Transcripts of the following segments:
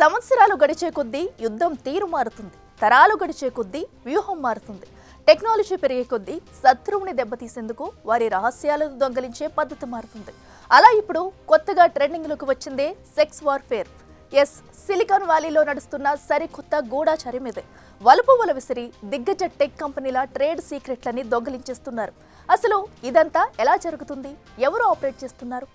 సంవత్సరాలు గడిచే కొద్దీ యుద్ధం తీరు మారుతుంది. తరాలు గడిచే కొద్దీ వ్యూహం మారుతుంది. టెక్నాలజీ పెరిగే కొద్దీ శత్రువుని దెబ్బతీసేందుకు వారి రహస్యాలను దొంగలించే పద్ధతి మారుతుంది. అలా ఇప్పుడు కొత్తగా ట్రెండింగ్లోకి వచ్చిందే సెక్స్ వార్ఫేర్. సిలికాన్ వ్యాలీలో నడుస్తున్న సరికొత్త గూఢాచార్యం ఇదే. వలుపు వల విసిరి దిగ్గజ టెక్ కంపెనీల ట్రేడ్ సీక్రెట్లని దొంగలించేస్తున్నారు. అసలు ఇదంతా ఎలా జరుగుతుంది? ఎవరు ఆపరేట్ చేస్తున్నారు?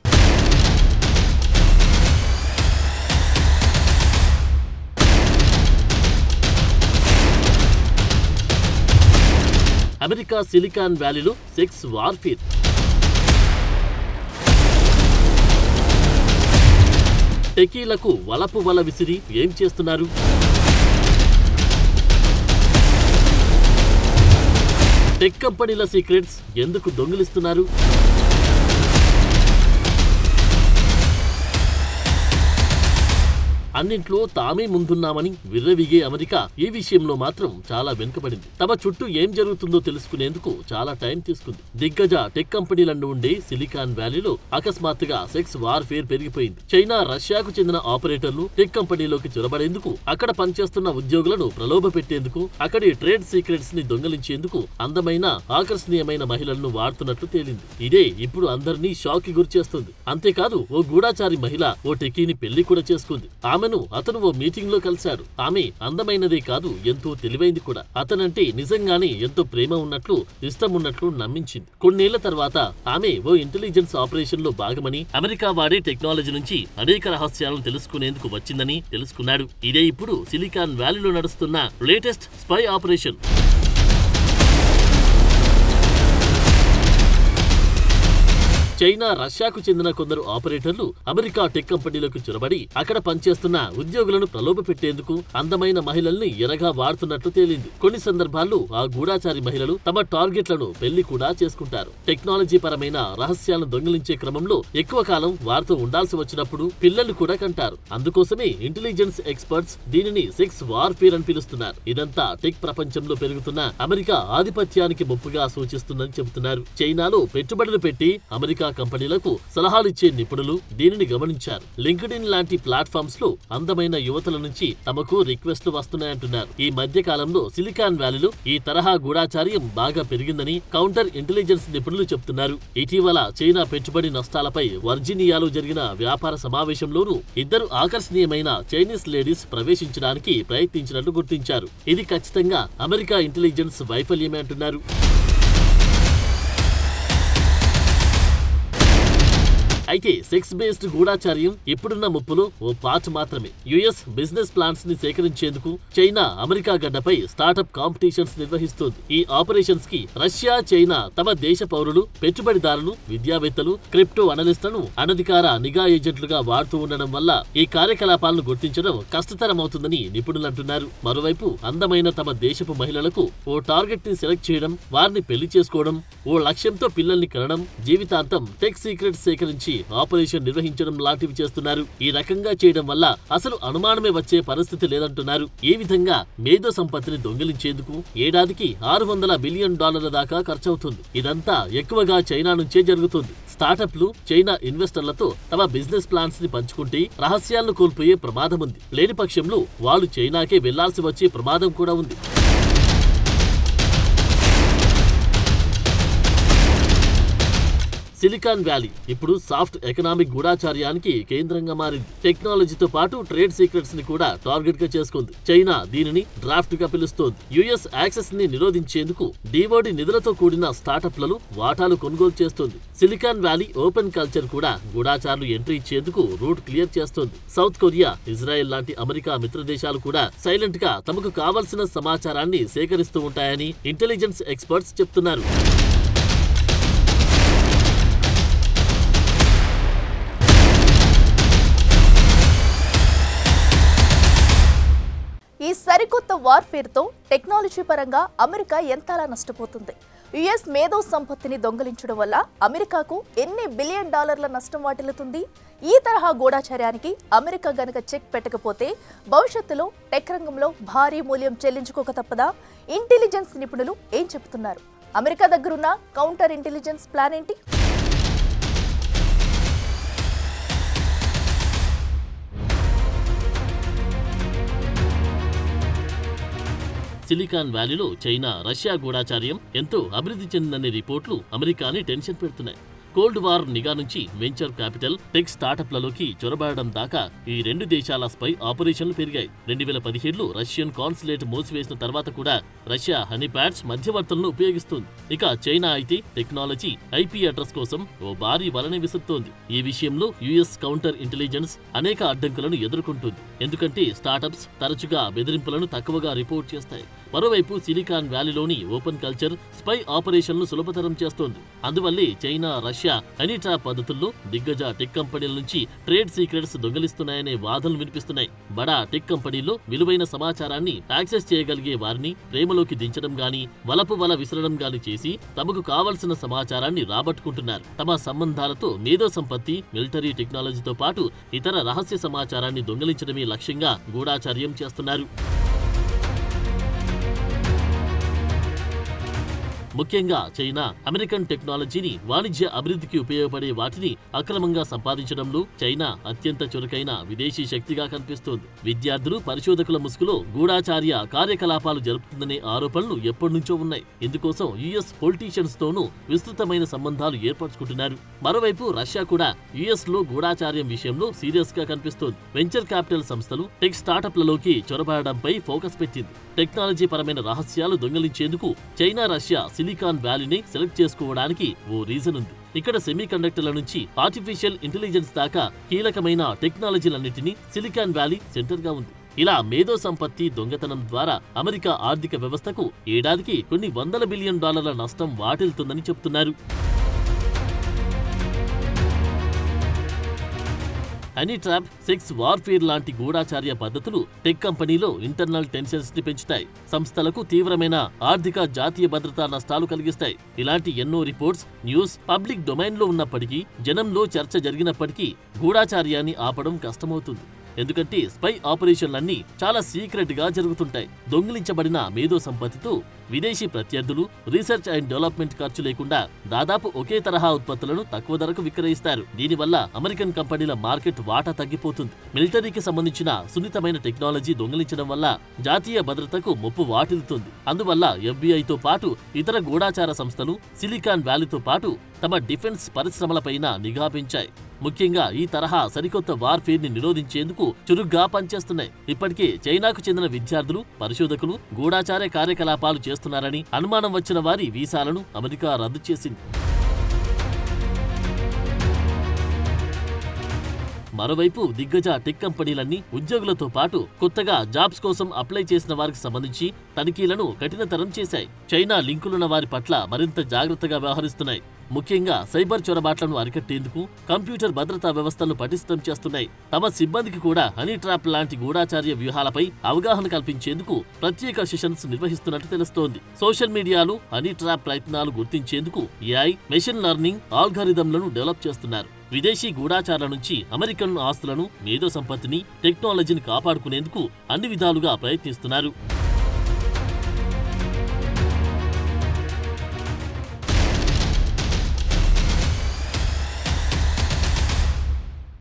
అమెరికా సిలికాన్ వ్యాలీలో సెక్స్ వార్ఫేర్. టెకీలకు వలపు వల విసిరి ఏం చేస్తున్నారు? టెక్ కంపెనీల సీక్రెట్స్ ఎందుకు దొంగిలిస్తున్నారు? అన్నింట్లో తామే ముందున్నామని విర్రవీగే అమెరికా ఈ విషయంలో మాత్రం చాలా వెనుకబడింది. తమ చుట్టూ ఏం జరుగుతుందో తెలుసుకునేందుకు చాలా టైం తీసుకుంది. దిగ్గజ టెక్ కంపెనీలను ఉండే సిలికాన్ వ్యాలీలో అకస్మాత్తుగా సెక్స్ వార్ఫేర్ పెరిగిపోయింది. చైనా, రష్యాకు చెందిన ఆపరేటర్లు టెక్ కంపెనీలోకి చొరబడేందుకు, అక్కడ పనిచేస్తున్న ఉద్యోగులను ప్రలోభ పెట్టేందుకు, అక్కడి ట్రేడ్ సీక్రెట్స్ ని దొంగలించేందుకు అందమైన, ఆకర్షణీయమైన మహిళలను వాడుతున్నట్లు తేలింది. ఇదే ఇప్పుడు అందరినీ షాక్ కి గురిచేస్తుంది. అంతేకాదు, ఓ గూఢాచారి మహిళ ఓ టెకీని పెళ్లి కూడా చేసుకుంది. అతను ఓ మీటింగ్ లో కలిశాడు. ఆమె అందమైనదే కాదు, ఎంతో తెలివైంది కూడా. అతనంటే నిజంగానే ఎంతో ప్రేమ ఉన్నట్లు, ఇష్టం ఉన్నట్లు నమ్మించింది. కొన్నేళ్ల తర్వాత ఆమె ఓ ఇంటెలిజెన్స్ ఆపరేషన్ లో భాగమని, అమెరికా వాడే టెక్నాలజీ నుంచి అనేక రహస్యాలను తెలుసుకునేందుకు వచ్చిందని తెలుసుకున్నాడు. ఇదే ఇప్పుడు సిలికాన్ వ్యాలీలో నడుస్తున్న లేటెస్ట్ స్పై ఆపరేషన్. చైనా, రష్యాకు చెందిన కొందరు ఆపరేటర్లు అమెరికా టెక్ కంపెనీలకు చొరబడి అక్కడ పనిచేస్తున్న ఉద్యోగులను ప్రలోభ పెట్టేందుకు అందమైన మహిళల్ని ఎరగా వాడుతున్నట్లు తేలింది. కొన్ని సందర్భాల్లో ఆ గూఢాచారి మహిళలు తమ టార్గెట్లను పెళ్లి కూడా చేసుకుంటారు. టెక్నాలజీ పరమైన రహస్యాలను దొంగిలించే క్రమంలో ఎక్కువ కాలం వారితో ఉండాల్సి వచ్చినప్పుడు పిల్లలు కూడా కంటారు. అందుకోసమే ఇంటెలిజెన్స్ ఎక్స్పర్ట్స్ దీనిని సెక్స్ వార్ఫేర్ అని పిలుస్తున్నారు. ఇదంతా టెక్ ప్రపంచంలో పెరుగుతున్న అమెరికా ఆధిపత్యానికి ముప్పుగా సూచిస్తుందని చెబుతున్నారు. చైనాలో పెట్టుబడులు పెట్టి అమెరికా కంపెనీలకు సలహాలిచ్చే నిపుణులు దీనిని గమనించారు. లింక్డ్ఇన్ లాంటి ప్లాట్ఫామ్స్ లో అందమైన యువతల నుంచి తమకు రిక్వెస్ట్లు వస్తున్నాయంటున్నారు. ఈ మధ్య కాలంలో సిలికాన్ వ్యాలీలో ఈ తరహా గూఢాచార్యం బాగా పెరిగిందని కౌంటర్ ఇంటెలిజెన్స్ నిపుణులు చెబుతున్నారు. ఇటీవల చైనా పెట్టుబడి నష్టాలపై వర్జీనియాలో జరిగిన వ్యాపార సమావేశంలోనూ ఇద్దరు ఆకర్షణీయమైన చైనీస్ లేడీస్ ప్రవేశించడానికి ప్రయత్నించినట్లు గుర్తించారు. ఇది ఖచ్చితంగా అమెరికా ఇంటెలిజెన్స్ వైఫల్యమే అంటున్నారు. అయితే సెక్స్ బేస్డ్ గూఢాచార్యం ఇప్పుడున్న ముప్పులో ఓ పార్ట్ మాత్రమే. యుఎస్ బిజినెస్ ప్లాన్స్ ని సేకరించేందుకు చైనా అమెరికా గడ్డపై స్టార్టప్ కాంపిటీషన్స్ నిర్వహిస్తోంది. ఈ ఆపరేషన్స్ కి రష్యా, చైనా తమ దేశ పౌరులు, పెట్టుబడిదారులు, విద్యావేత్తలు, క్రిప్టో అనలిస్టులను అనధికార నిఘా ఏజెంట్లుగా వాడుతూ ఉండడం వల్ల ఈ కార్యకలాపాలను గుర్తించడం కష్టతరమవుతుందని నిపుణులు అంటున్నారు. మరోవైపు అందమైన తమ దేశపు మహిళలకు ఓ టార్గెట్ ని సెలెక్ట్ చేయడం, వారిని పెళ్లి చేసుకోవడం, ఓ లక్ష్యంతో పిల్లల్ని కనడం, జీవితాంతం టెక్ సీక్రెట్స్ సేకరించి ఆపరేషన్ నిర్వహించడం లాంటివి చేస్తున్నారు. ఈ రకంగా చేయడం వల్ల అసలు అనుమానమే వచ్చే పరిస్థితి లేదంటున్నారు. ఈ విధంగా మేధో సంపత్తిని దొంగిలించేందుకు ఏడాదికి $600 బిలియన్ దాకా ఖర్చవుతుంది. ఇదంతా ఎక్కువగా చైనా నుంచే జరుగుతుంది. స్టార్టప్లు చైనా ఇన్వెస్టర్లతో తమ బిజినెస్ ప్లాన్స్ ని పంచుకుంటే రహస్యాలను కోల్పోయే ప్రమాదం ఉంది. లేని పక్షంలో వాళ్ళు చైనాకే వెళ్లాల్సి వచ్చే ప్రమాదం కూడా ఉంది. సిలికాన్ వ్యాలీ ఇప్పుడు సాఫ్ట్ ఎకనామిక్ గూఢాచార్యానికి కేంద్రంగా మారింది. టెక్నాలజీతో పాటు ట్రేడ్ సీక్రెట్స్ ని కూడా టార్గెట్ గా చేసుకుంది. చైనా దీనిని డ్రాఫ్ట్ గా పిలుస్తోంది. యుఎస్ యాక్సెస్ ని నిరోధించేందుకు డివోడి నిధులతో కూడిన స్టార్టప్లను వాటాలు కొనుగోలు చేస్తోంది. సిలికాన్ వ్యాలీ ఓపెన్ కల్చర్ కూడా గూఢాచారులు ఎంట్రీ ఇచ్చేందుకు రూట్ క్లియర్ చేస్తోంది. సౌత్ కొరియా, ఇజ్రాయెల్ లాంటి అమెరికా మిత్ర దేశాలు కూడా సైలెంట్ గా తమకు కావలసిన సమాచారాన్ని సేకరిస్తూ ఉంటాయని ఇంటెలిజెన్స్ ఎక్స్పర్ట్స్ చెప్తున్నారు. ఈ సరికొత్త వార్ఫేర్తో టెక్నాలజీ పరంగా అమెరికా ఎంతలా నష్టపోతుంది? యుఎస్ మేధో సంపత్తిని దొంగలించడం వల్ల అమెరికాకు ఎన్ని $1 బిలియన్ నష్టం వాటిల్లుతుంది? ఈ తరహా గూఢాచార్యానికి అమెరికా గనక చెక్ పెట్టకపోతే భవిష్యత్తులో టెక్ రంగంలో భారీ మూల్యం చెల్లించుకోక తప్పదా? ఇంటెలిజెన్స్ నిపుణులు ఏం చెబుతున్నారు? అమెరికా దగ్గరున్న కౌంటర్ ఇంటెలిజెన్స్ ప్లాన్ ఏంటి? సిలికాన్ వ్యాలీలో చైనా రష్యా గూఢాచార్యం ఎంతో అభివృద్ధి చెందిందనే రిపోర్ట్లు అమెరికాని టెన్షన్ పెడుతున్నాయి. కోల్డ్ వార్ నిఘా నుంచి వెంచర్ క్యాపిటల్, టెక్ స్టార్టప్లలోకి చొరబడడం దాకా ఈ రెండు దేశాల స్పై ఆపరేషన్లు పెరిగాయి. 2017లో రష్యన్ కాన్సులేట్ మూసివేసిన తర్వాత కూడా రష్యా హనీప్యాడ్స్ మధ్యవర్తులను ఉపయోగిస్తుంది. ఇక చైనా అయితే టెక్నాలజీ, ఐపీ అడ్రస్ కోసం ఓ భారీ వలని విసురుతోంది. ఈ విషయంలో యుఎస్ కౌంటర్ ఇంటెలిజెన్స్ అనేక అడ్డంకులను ఎదుర్కొంటుంది. ఎందుకంటే స్టార్టప్స్ తరచుగా బెదిరింపులను తక్కువగా రిపోర్ట్ చేస్తాయి. మరోవైపు సిలికాన్ వ్యాలీలోని ఓపెన్ కల్చర్ స్పై ఆపరేషన్లు సులభతరం చేస్తోంది. అందువల్లే చైనా, రష్యా హనీ ట్రాప్ పద్ధతుల్లో దిగ్గజ టెక్ కంపెనీల నుంచి ట్రేడ్ సీక్రెట్స్ దొంగిలిస్తున్నాయనే వాదనలు వినిపిస్తున్నాయి. బడా టెక్ కంపెనీల్లో విలువైన సమాచారాన్ని యాక్సెస్ చేయగలిగే వారిని ప్రేమలోకి దించడం గాని, వలపు వల విసరడం గాని చేసి తమకు కావలసిన సమాచారాన్ని రాబట్టుకుంటున్నారు. తమ సంబంధాలతో మేధో సంపత్తి, మిలిటరీ టెక్నాలజీతో పాటు ఇతర రహస్య సమాచారాన్ని దొంగిలించడమే లక్ష్యంగా గూఢాచార్యం చేస్తున్నారు. ముఖ్యంగా చైనా అమెరికన్ టెక్నాలజీని వాణిజ్య అభివృద్ధికి ఉపయోగపడే వాటిని అక్రమంగా సంపాదించడంలో చైనా అత్యంత చురుకైన విదేశీ శక్తిగా కనిపిస్తోంది. విద్యార్థులు, పరిశోధకుల ముసుగులో గూఢాచార్య కార్యకలాపాలు జరుపుతుందనే ఆరోపణలు ఎప్పటినుంచో ఉన్నాయి. ఇందుకోసం యుఎస్ పొలిటీషియన్స్ తోనూ విస్తృతమైన సంబంధాలు ఏర్పరచుకుంటున్నారు. మరోవైపు రష్యా కూడా యుఎస్ లో గూఢాచార్యం విషయంలో సీరియస్ గా కనిపిస్తోంది. వెంచర్ క్యాపిటల్ సంస్థలు, టెక్ స్టార్టప్లలోకి చొరబడడంపై ఫోకస్ పెట్టింది. టెక్నాలజీ పరమైన రహస్యాలు దొంగిలించేందుకు చైనా, రష్యా సిలికాన్ వ్యాలీని సెలెక్ట్ చేసుకోవడానికి ఓ రీజన్ ఉంది. ఇక్కడ సెమీకండక్టర్ల నుంచి ఆర్టిఫిషియల్ ఇంటెలిజెన్స్ దాకా కీలకమైన టెక్నాలజీలన్నింటినీ సిలికాన్ వ్యాలీ సెంటర్ గా ఉంది. ఇలా మేధో సంపత్తి దొంగతనం ద్వారా అమెరికా ఆర్థిక వ్యవస్థకు ఏడాదికి కొన్ని $100 బిలియన్ నష్టం వాటిల్తుందని చెబుతున్నారు. హనీ ట్రాప్, సెక్స్ వార్ఫేర్ లాంటి గూఢాచార్య పద్ధతులు టెక్ కంపెనీలో ఇంటర్నల్ టెన్షన్స్ ని పెంచుతాయి. సంస్థలకు తీవ్రమైన ఆర్థిక, జాతీయ భద్రతా నష్టాలు కలిగిస్తాయి. ఇలాంటి ఎన్నో రిపోర్ట్స్, న్యూస్ పబ్లిక్ డొమైన్లో ఉన్నప్పటికీ, జనంలో చర్చ జరిగినప్పటికీ గూఢాచార్యాన్ని ఆపడం కష్టమవుతుంది. ఎందుకంటే స్పై ఆపరేషన్లన్నీ చాలా సీక్రెట్ గా జరుగుతుంటాయి. దొంగిలించబడిన మేధో సంపత్తితో విదేశీ ప్రత్యర్థులు రీసెర్చ్ అండ్ డెవలప్మెంట్ ఖర్చు లేకుండా దాదాపు ఒకే తరహా ఉత్పత్తులను తక్కువ ధరకు విక్రయిస్తారు. దీనివల్ల అమెరికన్ కంపెనీల మార్కెట్ వాటా తగ్గిపోతుంది. మిలిటరీకి సంబంధించిన సున్నితమైన టెక్నాలజీ దొంగిలించడం వల్ల జాతీయ భద్రతకు ముప్పు వాటిల్లుతుంది. అందువల్ల ఎఫ్బీఐతో పాటు ఇతర గూఢాచార సంస్థలు సిలికాన్ వ్యాలీతో పాటు తమ డిఫెన్స్ పరిశ్రమలపైన నిఘా పెంచాయి. ముఖ్యంగా ఈ తరహా సరికొత్త వార్ఫేర్ ని నిరోధించేందుకు చురుగ్గా పనిచేస్తున్నాయి. ఇప్పటికే చైనాకు చెందిన విద్యార్థులు, పరిశోధకులు గూఢాచార కార్యకలాపాలు చేస్తున్నారని అనుమానం వచ్చిన వారి వీసాలను అమెరికా రద్దు చేసింది. మరోవైపు దిగ్గజ టెక్ కంపెనీలన్నీ ఉద్యోగులతో పాటు కొత్తగా జాబ్స్ కోసం అప్లై చేసిన వారికి సంబంధించి తనిఖీలను కఠినతరం చేశాయి. చైనా లింకులున్న వారి పట్ల మరింత జాగ్రత్తగా వ్యవహరిస్తున్నాయి. ముఖ్యంగా సైబర్ చొరబాట్లను అరికట్టేందుకు కంప్యూటర్ భద్రతా వ్యవస్థలను పటిష్టం చేస్తున్నాయి. తమ సిబ్బందికి కూడా హనీ ట్రాప్ లాంటి గూఢాచార్య వ్యూహాలపై అవగాహన కల్పించేందుకు ప్రత్యేక సెషన్స్ నిర్వహిస్తున్నట్టు తెలుస్తోంది. సోషల్ మీడియాలో హనీ ట్రాప్ ప్రయత్నాలు గుర్తించేందుకు ఏఐ, మెషిన్ లెర్నింగ్ ఆల్గారిథంలను డెవలప్ చేస్తున్నారు. విదేశీ గూఢాచారాల నుంచి అమెరికన్ ఆస్తులను, మేధో సంపత్తిని, టెక్నాలజీని కాపాడుకునేందుకు అన్ని విధాలుగా ప్రయత్నిస్తున్నారు.